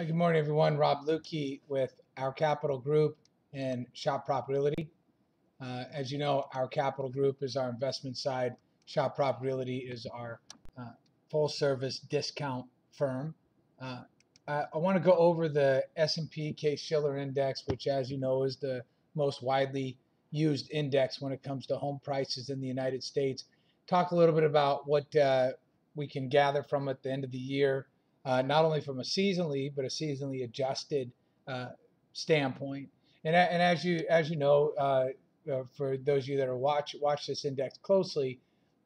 Hi, good morning, everyone. Rob Lukey with Our Capital Group and Shop Prop Realty. As you know, Our Capital Group is our investment side. Shop Prop Realty is our uh, full-service discount firm. Uh, I want to go over the S&P Case-Shiller Index, which, as you know, is the most widely used index when it comes to home prices in the United States. Talk a little bit about what we can gather from at the end of the year, not only from a seasonally but a seasonally adjusted uh, standpoint. And as you know, for those of you that are watch this index closely,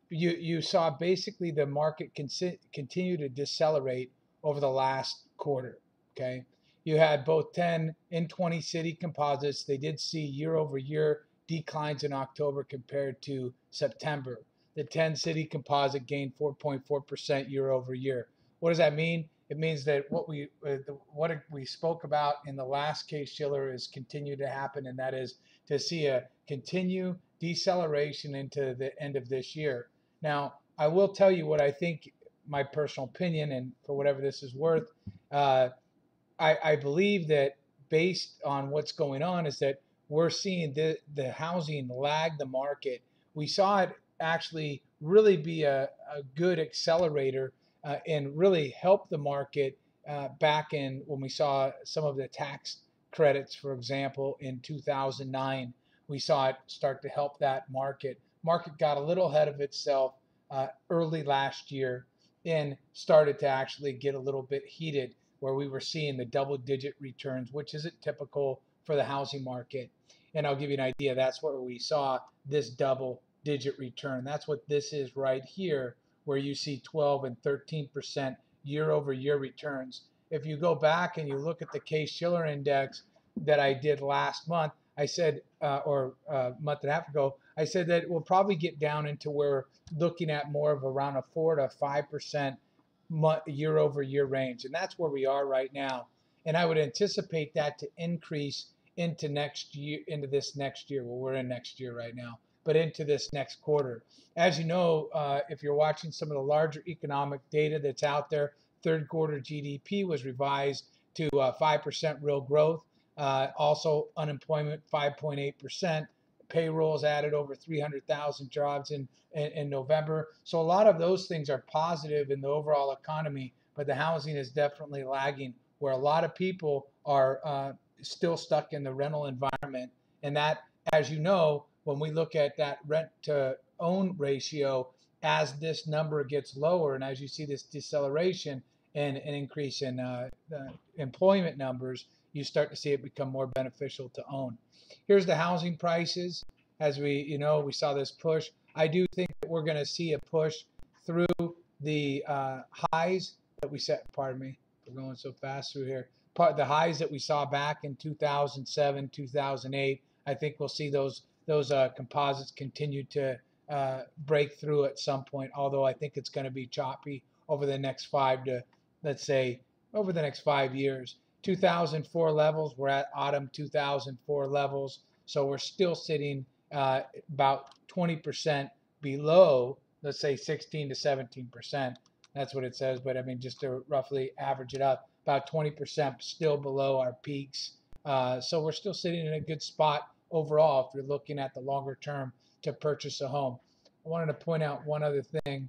you saw basically the market continue to decelerate over the last quarter. Okay, you had both 10 and 20 city composites. They did see year over year declines in October compared to September. The 10 city composite gained 4.4% year over year. What does that mean? It means that what we spoke about in the last case Shiller is continue to happen, and that is to see a continue deceleration into the end of this year. Now, I will tell you what I think, my personal opinion, and for whatever this is worth, uh, I believe that based on what's going on is that we're seeing the housing lag the market. We saw it actually really be a good accelerator and really help the market back in when we saw some of the tax credits, for example, in 2009. We saw it start to help that market. Market got a little ahead of itself early last year and started to actually get a little bit heated where we were seeing the double-digit returns, which isn't typical for the housing market. And I'll give you an idea. That's where we saw this double-digit return. That's what this is right here, where you see 12 and 13% year-over-year returns. If you go back and you look at the Case-Shiller index that I did last month, I said, or a month and a half ago, I said that we'll probably get down into where we're looking at more of around a 4 to 5% year over year range. And that's where we are right now. And I would anticipate that to increase into next year, into this next year. Well, we're in next year right now, but into this next quarter. As you know, if you're watching some of the larger economic data that's out there, third quarter GDP was revised to 5% real growth. Also, unemployment 5.8%. Payrolls added over 300,000 jobs in November. So a lot of those things are positive in the overall economy, but the housing is definitely lagging, where a lot of people are still stuck in the rental environment. And that, as you know, when we look at that rent to own ratio, as this number gets lower and as you see this deceleration and an increase in employment numbers, you start to see it become more beneficial to own. Here's the housing prices. As we saw this push. I do think that we're going to see a push through the highs that we set. Pardon me, we're going so fast through here. The highs that we saw back in 2007, 2008. I think we'll see those composites continue to break through at some point. Although I think it's going to be choppy over the next let's say, over the next 5 years. 2004 levels. We're at autumn 2004 levels, so we're still sitting about 20% below, let's say 16 to 17%. That's what it says, but I mean, just to roughly average it up, about 20% still below our peaks. So we're still sitting in a good spot overall if you're looking at the longer term to purchase a home. I wanted to point out one other thing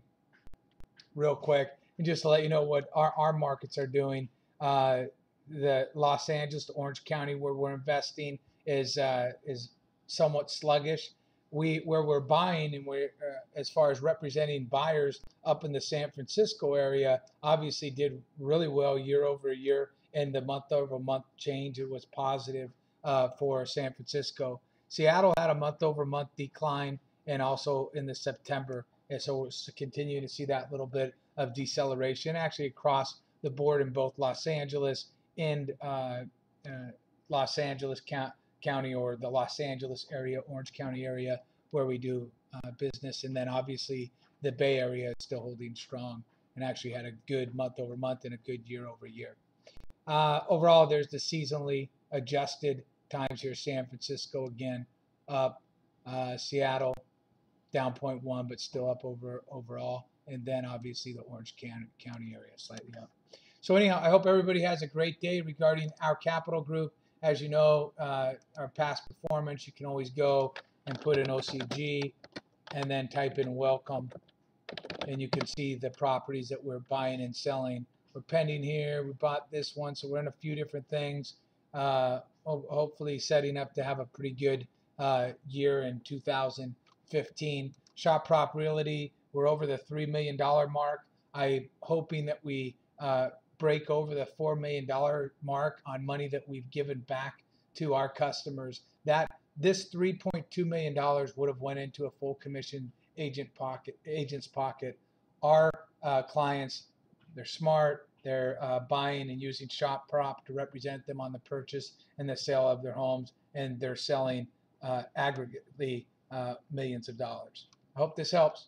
real quick, and just to let you know what our markets are doing. The Los Angeles to Orange County, where we're investing, is somewhat sluggish. Where we're buying and we're as far as representing buyers up in the San Francisco area, obviously did really well year over year, and the month over month change, it was positive for San Francisco. Seattle had a month over month decline, and also in the September, and so we're continuing to see that little bit of deceleration actually across the board in both Los Angeles and Los Angeles County, or the Los Angeles area, Orange County area, where we do business. And then obviously the Bay Area is still holding strong and actually had a good month over month and a good year over year. Overall, there's the seasonally adjusted times here. San Francisco again up, Seattle down 0.1, but still up overall. And then obviously the Orange County area slightly up. So anyhow, I hope everybody has a great day regarding our capital group. As you know, our past performance, you can always go and put in OCG and then type in welcome, and you can see the properties that we're buying and selling. We're pending here. We bought this one, so we're in a few different things. Hopefully setting up to have a pretty good year in 2015. Shop Prop Realty, we're over the $3 million mark. I'm hoping that we break over the $4 million mark on money that we've given back to our customers. That this $3.2 million would have went into a full commission agent's pocket. Our clients, they're smart. They're buying and using Shop Prop to represent them on the purchase and the sale of their homes, and they're selling aggregately millions of dollars. I hope this helps.